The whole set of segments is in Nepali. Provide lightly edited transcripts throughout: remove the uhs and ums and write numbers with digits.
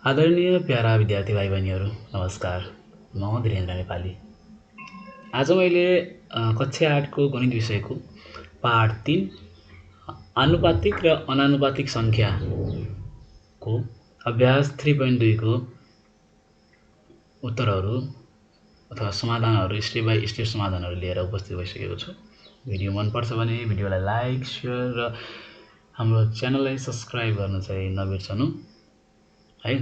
आदरणीय प्यारा विद्यार्थी भाइ बहिनीहरू नमस्कार। म धीरेन्द्र नेपाली। आज मैले कक्षा 8को गणित विषयको पाठ 3 आनुपातिक र अनानुपातिक संख्याको अभ्यास 3.2 को उत्तरहरू अथवा समाधानहरू स्टेप बाई स्टेप समाधानहरू लिएर उपस्थित भइसकेको छु। भिडियो मनपर्छ भने भिडियोलाई लाइक शेयर र हाम्रो च्यानललाई सब्स्क्राइब गर्न चाहिँ नबिर्सनु है।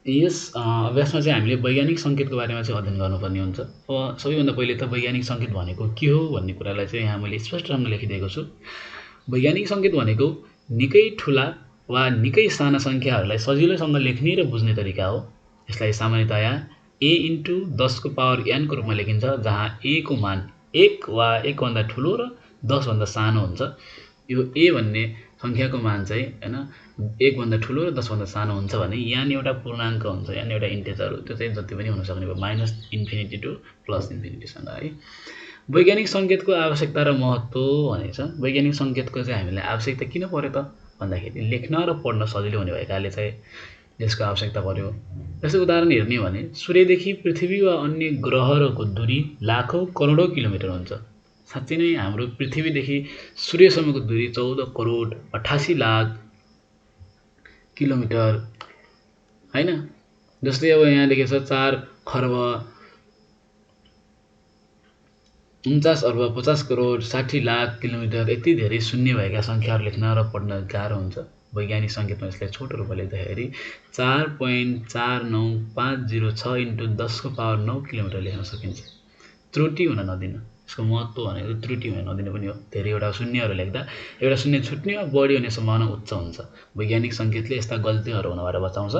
यस अभ्यासमा चाहिँ हामीले वैज्ञानिक सङ्केतको बारेमा चाहिँ अध्ययन गर्नुपर्ने हुन्छ। अब सबैभन्दा पहिले त वैज्ञानिक सङ्केत भनेको के हो भन्ने कुरालाई चाहिँ यहाँ मैले स्पष्टसँग लेखिदिएको छु। वैज्ञानिक सङ्केत भनेको निकै ठुला वा निकै साना सङ्ख्याहरूलाई सजिलोसँग लेख्ने र बुझ्ने तरिका हो। यसलाई सामान्यतया a × 10 को पावर n को रूपमा लेखिन्छ, जहाँ a को मान 1 वा 1 भन्दा ठुलो र 10 भन्दा सानो हुन्छ। यो a भन्ने सङ्ख्याको मान चाहिँ हैन 1 भन्दा ठुलो र 10 भन्दा सानो हुन्छ भने यहाँ एउटा पूर्णाङ्क हुन्छ, यहाँ एउटा इन्टिजर हो, त्यो चाहिँ जति पनि हुन सक्ने भयो, -इन्फिनिटी टु +इन्फिनिटी सम्म है। वैज्ञानिक सङ्केतको आवश्यकता र महत्त्व भनेको छ। वैज्ञानिक सङ्केतको चाहिँ हामीलाई आवश्यकता किन पर्यो त भन्दाखेरि लेख्न र पढ्न सजिलो हुने भएकाले चाहिँ यसको आवश्यकता पर्यो। जस्तो उदाहरण हेर्ने भने सूर्यदेखि पृथ्वी वा अन्य ग्रहहरूको दूरी लाखौँ करोडौँ किलोमिटर हुन्छ। साँच्चै नै हाम्रो पृथ्वीदेखि सूर्यसम्मको दूरी 14 करोड 88 लाख किलोमिटर हैन। जस्तै अब यहाँ लेखेको छ 4 खर्ब 49 अर्ब 50 करोड 60 लाख किलोमिटर। यति धेरै शून्य भएका सङ्ख्याहरू लेख्न र पढ्न गाह्रो हुन्छ। वैज्ञानिक सङ्केतमा यसलाई छोटो रूपमा लेख्दाखेरि 4.49506 × 10 को पावर 9 किलोमिटर लेख्न सकिन्छ। त्रुटि हुन नदिन। यसको महत्त्व भनेको त्रुटि हुन नदिनु पनि हो। धेरैवटा शून्यहरू लेख्दा एउटा शून्य छुट्ने वा बढी हुने सम्भावना उच्च हुन्छ। वैज्ञानिक सङ्केतले यस्ता गल्तीहरू हुनबाट बचाउँछ।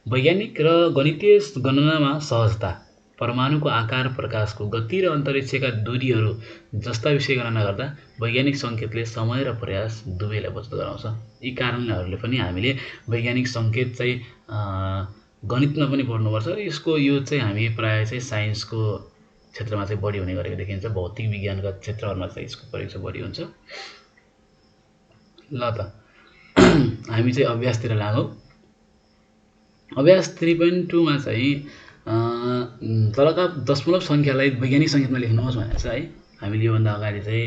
वैज्ञानिक र गणितीय गणनामा सहजता, परमाणुको आकार, प्रकाशको गति र अन्तरिक्षका दूरीहरू जस्ता विषय गणना गर्दा वैज्ञानिक सङ्केतले समय र प्रयास दुवैलाई बचत गराउँछ। यी कारणहरूले पनि हामीले वैज्ञानिक सङ्केत चाहिँ गणितमा पनि पढ्नुपर्छ। यसको यो चाहिँ हामी प्रायः चाहिँ साइन्सको क्षेत्रमा चाहिँ बढी हुने गरेको देखिन्छ। भौतिक विज्ञानका क्षेत्रहरूमा चाहिँ यसको प्रयोग चाहिँ बढी हुन्छ। ल त हामी चाहिँ अभ्यासतिर लागौँ। अभ्यास 3.2 मा चाहिँ तलका दशमलव सङ्ख्यालाई वैज्ञानिक सङ्केतमा लेख्नुहोस् भनेको छ है। हामीले योभन्दा अगाडि चाहिँ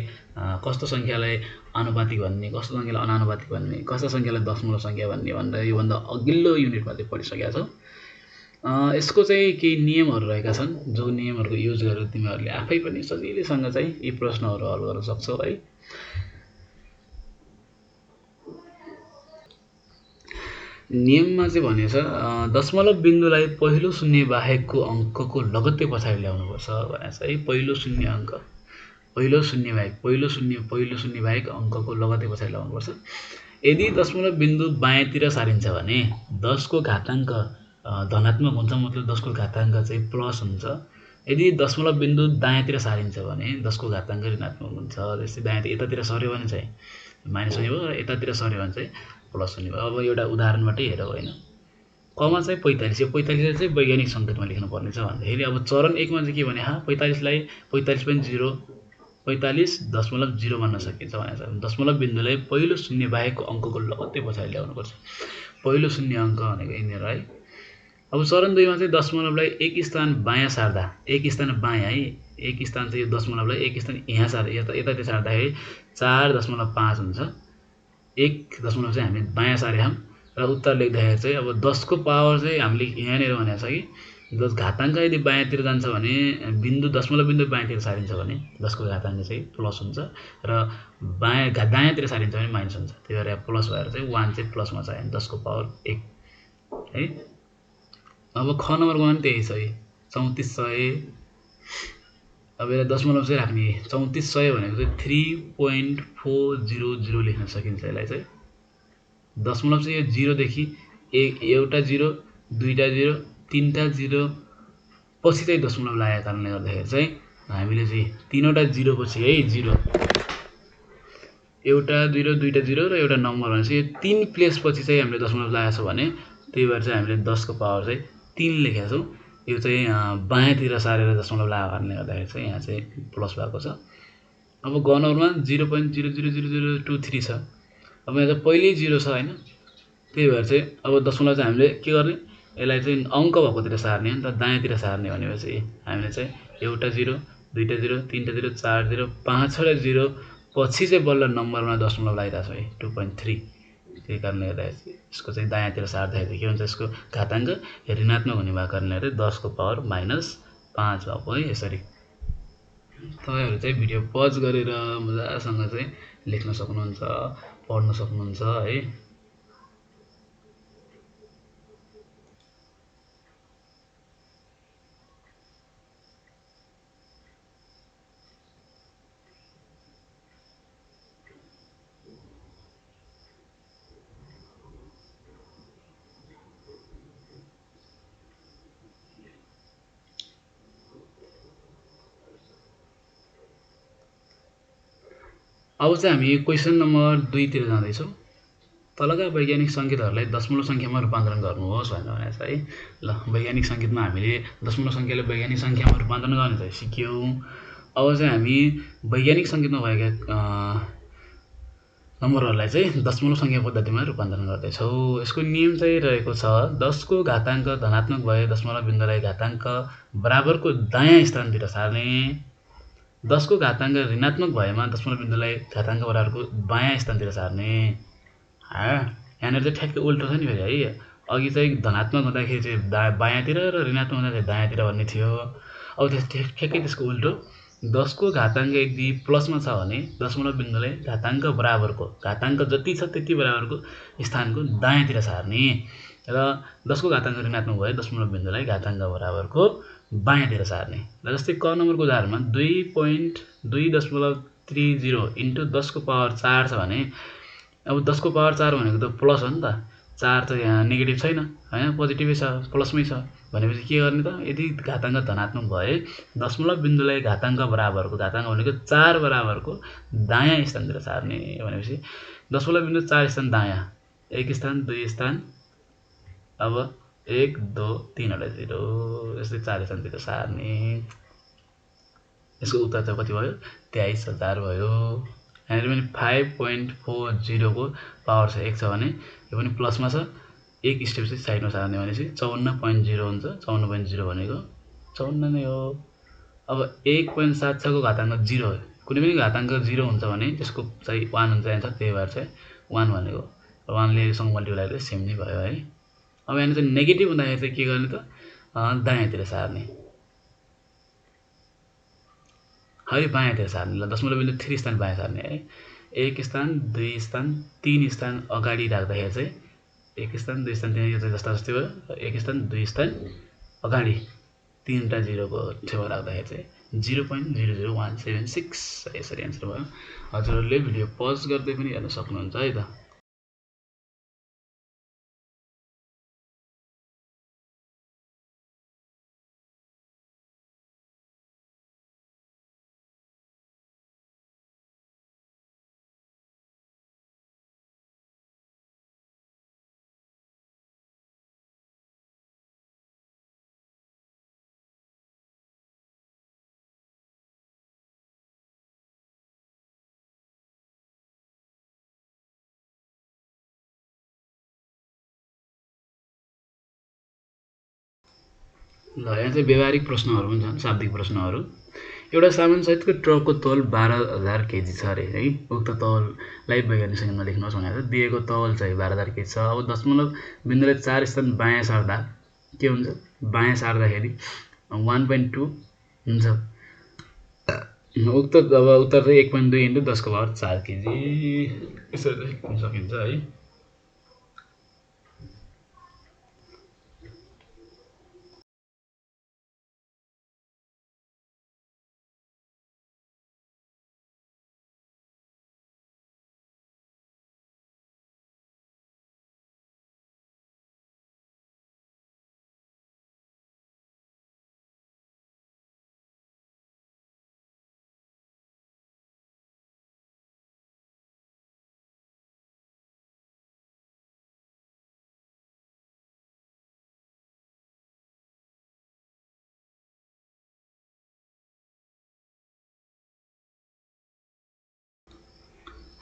कस्तो सङ्ख्यालाई आनुपातिक भन्ने, कस्तो सङ्ख्यालाई अनानुपातिक भन्ने, कस्तो सङ्ख्यालाई दशमलव सङ्ख्या भन्ने भनेर योभन्दा अघिल्लो युनिटमा चाहिँ पढिसकेका छौँ। यसको चाहिँ केही नियमहरू रहेका छन्, जो नियमहरूको युज गरेर तिमीहरूले आफै पनि सजिलैसँग चाहिँ यी प्रश्नहरू हल गर्न सक्छौ है। नियममा चाहिँ भनेको छ दशमलव बिन्दुलाई पहिलो शून्य बाहेकको अङ्कको लगत्तै पछाडि ल्याउनुपर्छ भनेको छ है। पहिलो शून्य अङ्क, पहिलो शून्य बाहेक अङ्कको लगत्तै पछाडि ल्याउनुपर्छ। यदि दशमलव बिन्दु बायाँतिर सारिन्छ भने 10 को घाताङ्क धनात्मक हुन्छ, मतलब 10 को घाताङ्क चाहिँ प्लस हुन्छ। यदि दशमलव बिन्दु दायाँतिर सारिन्छ भने 10 को घाताङ्क ऋणात्मक हुन्छ। जस्तै दायाँतिर यतातिर सर्यो भने चाहिँ माइनस हुने भयो र यतातिर सर्यो भने चाहिँ प्लस हुने भयो। अब एउटा उदाहरणबाटै हेरौँ होइन। कमा चाहिँ 45, यो 45लाई चाहिँ वैज्ञानिक सङ्केतमा लेख्नुपर्ने छ भन्दाखेरि अब चरण 1 मा चाहिँ के भने 45लाई 45.0 भन्न सकिन्छ भनेको छ। दशमलव बिन्दुलाई पहिलो शून्य बाहेकको अङ्कको लगत्तै पछाडि ल्याउनुपर्छ। पहिलो शून्य अङ्क भनेको यिनीहरू है। अब चरण 2 मा चाहिँ दशमलवलाई एक स्थान बायाँ सार्दा, एक स्थान बायाँ है, एक स्थान चाहिँ यो दशमलवलाई एक स्थान यहाँ सार्दा, यतातिर सार्दाखेरि 4.5 हुन्छ। 1 दशमलव चाहिँ हामीले बायाँ सारेका छौँ र उत्तर लेख्दाखेरि चाहिँ अब 10 को पावर चाहिँ हामीले यहाँनिर भनेको छ कि 10 घाताङ्क यदि बायाँतिर जान्छ भने दशमलव बिन्दु बायाँतिर सारिन्छ भने 10 को घाताङ्क चाहिँ प्लस हुन्छ र दायाँतिर सारिन्छ भने माइनस हुन्छ। त्यही भएर प्लस भएर चाहिँ 1 चाहिँ प्लसमा छ, 10 को पावर 1 है। अब ख नम्बरमा पनि त्यही छ है, 3400। अब यसलाई दशमलव चाहिँ राख्ने, 3400 भनेको चाहिँ 3.400 लेख्न सकिन्छ। यसलाई चाहिँ दशमलव चाहिँ यो 0 देखि एउटा 0, दुईटा 0, तीनटा 0 पछि चाहिँ दशमलव लागेको कारणले गर्दाखेरि चाहिँ हामीले चाहिँ तीनवटा 0 पछि है 0, एउटा 0, दुईटा 0 र एउटा नम्बर भनेपछि यो 3 प्लेस पछि चाहिँ हामीले दशमलव लगाएको छ भने त्यही भएर चाहिँ हामीले 10 को पावर चाहिँ 3 लेखेका छौँ। यो चाहिँ बायाँतिर सारेर दशमलव लगाएको कारणले गर्दाखेरि चाहिँ यहाँ चाहिँ प्लस भएको छ। अब ग नम्बरमा 0.000023 छ। अब यहाँ त पहिल्यै 0 छ हैन, त्यही भएर चाहिँ अब दशमलव चाहिँ हामीले के गर्ने, यसलाई चाहिँ अङ्क भएकोतिर सार्ने हो नि त, दायाँतिर सार्ने भनेपछि हामीले चाहिँ एउटा जिरो, दुईवटा जिरो, तिनवटा जिरो, चार जिरो, पाँचवटा जिरो पछि चाहिँ बल्ल नम्बरमा दशमलव लगाइरहेको छ है 2.3। त्यही कारणले गर्दाखेरि यसको चाहिँ दायाँतिर सार्दाखेरि के हुन्छ, यसको घाताङ्क ऋणात्मक हुने भएको कारणले 10 को पावर -5 भएको है। यसरी तपाईँहरू चाहिँ भिडियो पज गरेर मजासँग चाहिँ लेख्न सक्नुहुन्छ, पढ्न सक्नुहुन्छ है। अब चाहिँ हामी क्वेसन नम्बर 2 तिर जाँदैछौँ। तलका वैज्ञानिक सङ्केतहरूलाई दशमलव सङ्ख्यामा रूपान्तरण गर्नुहोस् भनेर भनेको छ है। ल, वैज्ञानिक सङ्केतमा हामीले दशमलव सङ्ख्यालाई वैज्ञानिक सङ्ख्यामा रूपान्तरण गर्ने चाहिँ सिक्यौँ। अब चाहिँ हामी वैज्ञानिक सङ्केतमा भएका नम्बरहरूलाई चाहिँ दशमलव सङ्ख्या पद्धतिमा रूपान्तरण गर्दैछौँ। यसको नियम चाहिँ रहेको छ 10 को घाताङ्क धनात्मक भए दशमलव बिन्दुलाई घाताङ्क बराबरको दायाँ स्थानतिर सार्ने, 10 को घाताङ्क ऋणात्मक भएमा दशमलव बिन्दुलाई घाताङ्क बराबरको बायाँ स्थानतिर सार्ने। यहाँनिर चाहिँ ठ्याक्कै उल्टो छ नि फेरि है। अघि चाहिँ धनात्मक हुँदाखेरि चाहिँ बायाँतिर र ऋणात्मक हुँदाखेरि दायाँतिर भन्ने थियो। अब ठ्याक्कै त्यसको उल्टो 10 को घाताङ्क यदि प्लसमा छ भने दशमलव बिन्दुलाई घाताङ्क बराबरको, घाताङ्क जति छ त्यति बराबरको स्थानको दायाँतिर सार्ने, र 10 को घाताङ्क ऋणात्मक भए दशमलव बिन्दुलाई घाताङ्क बराबरको बायाँतिर सार्ने। र जस्तै क नम्बरको उदाहरणमा 2.2.30 इन्टु 10 को पावर 4 छ भने अब 10 को पावर 4 भनेको त प्लस हो नि त, 4 त यहाँ नेगेटिभ छैन होइन, पोजिटिभै छ, प्लसमै छ भनेपछि के गर्ने त, यदि घाताङ्क धनात्मक भए दशमलव बिन्दुलाई घाताङ्क बराबरको, घाताङ्क भनेको 4 बराबरको दायाँ स्थानतिर सार्ने भनेपछि दशमलव बिन्दु 4 स्थान दायाँ, 1 स्थान 2 स्थान, अब 1 2 3 वटा 0, यस्तै 4 स्थानतिर सार्ने। यसको उत्तर चाहिँ कति भयो, 23,000 भयो। यहाँनिर पनि 5.40 को पावर छ 1 छ भने यो पनि प्लसमा छ, एक स्टेप चाहिँ साइडमा सार्ने भनेपछि 54.0 हुन्छ। 54.0 भनेको 54 नै हो। अब 1.76 को घाताङ्क 0, कुनै पनि घाताङ्क 0 हुन्छ भने त्यसको चाहिँ 1 हुन्छ एन्सर, त्यही भएर चाहिँ 1 भनेको 1ले सँग मल्टिप्लाई गर्दा सेम नै भयो है। अब यहाँनिर चाहिँ नेगेटिभ हुँदाखेरि चाहिँ के गर्ने त, दायाँतिर सार्ने है, बायाँतिर सार्ने। ल, दशमलव बिन्दु 3 स्थान बायाँ सार्ने है। 1 स्थान 2 स्थान 3 स्थान अगाडि राख्दाखेरि चाहिँ 1 स्थान 2 स्थान 3 चाहिँ जस्ता जस्तै भयो। 1 स्थान 2 स्थान अगाडि 3वटा 0 को छेउमा राख्दाखेरि चाहिँ 0.00176 यसरी एन्सर भयो। हजुरहरूले भिडियो पज गर्दै पनि हेर्न सक्नुहुन्छ है त। ल, यहाँ चाहिँ व्यवहारिक प्रश्नहरू पनि छन्, शाब्दिक प्रश्नहरू। एउटा सामान सहितको ट्रकको तौल 12,000 केजी छ अरे है। उक्त तौललाई वैज्ञानिक सङ्ख्यामा लेख्नुहोस् भनेर दिएको तौल चाहिँ 12,000 केजी छ। अब दशमलव बिन्दुलाई 4 स्थान बायाँ सार्दा के हुन्छ, बायाँ सार्दाखेरि 1.2 हुन्छ। उक्त अब उत्तर चाहिँ 1.2 इन्टु 10 को पावर 4 केजी यसरी लेख्न सकिन्छ है।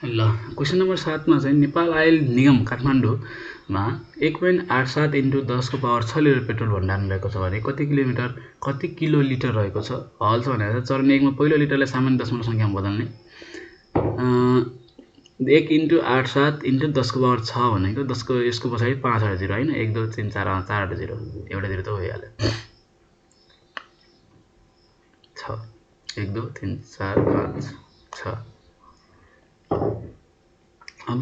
ल क्वेसन नम्बर 7 मा चाहिँ नेपाल आयल निगम काठमाडौँमा 1.87 इन्टु 10⁻6 लिटर पेट्रोल भण्डारण रहेको छ भने कति किलो लिटर रहेको छ हल छ भनेर चरण 1 मा पहिलो लिटरलाई सामान्य दशमलव सङ्ख्यामा बदल्ने 1 इन्टु 87 इन्टु 10⁻6 भनेको 10 को यसको पछाडि 5 वटा जिरो हैन 1 2 3 4 4 वटा जिरो एउटा जिरो त भइहाल्यो 6 1 2 3 4 5 6 अब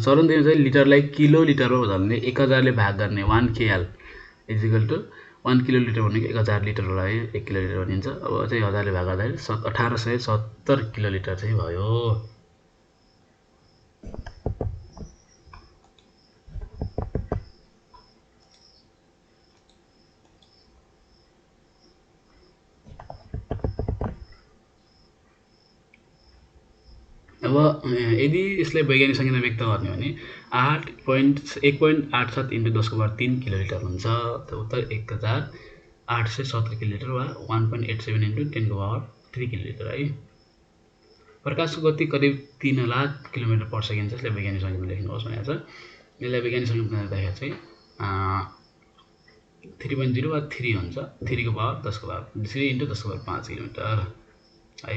चरण 2 चाहिँ लिटरलाई किलो लिटरमा बदल्ने 1000 ले भाग गर्ने 1 kl equal to 1 kilo litre भनेको 1000 लिटर होला है 1 किलो लिटर भनिन्छ अब चाहिँ 1000 ले भाग गर्दाखेरि 1870 किलो लिटर चाहिँ भयो। अब यदि यसलाई वैज्ञानिक सङ्ख्यामा व्यक्त गर्ने भने 1.87 इन्टु 10⁻3 किलो लिटर हुन्छ त उत्तर 1870 किलो लिटर वा 1.87 इन्टु 10⁻3 किलो लिटर है। प्रकाशको गति करिब 3 लाख किलोमिटर पर सेकेन्ड छ यसलाई वैज्ञानिक सङ्ख्यामा लेख्नुहोस् भनेको छ। यसलाई वैज्ञानिक सङ्ख्यामा लेख्दा चाहिँ 3.0 वा 3 हुन्छ 3 को पावर 10 को पावर 3 इन्टु 10⁻5 किलोमिटर है।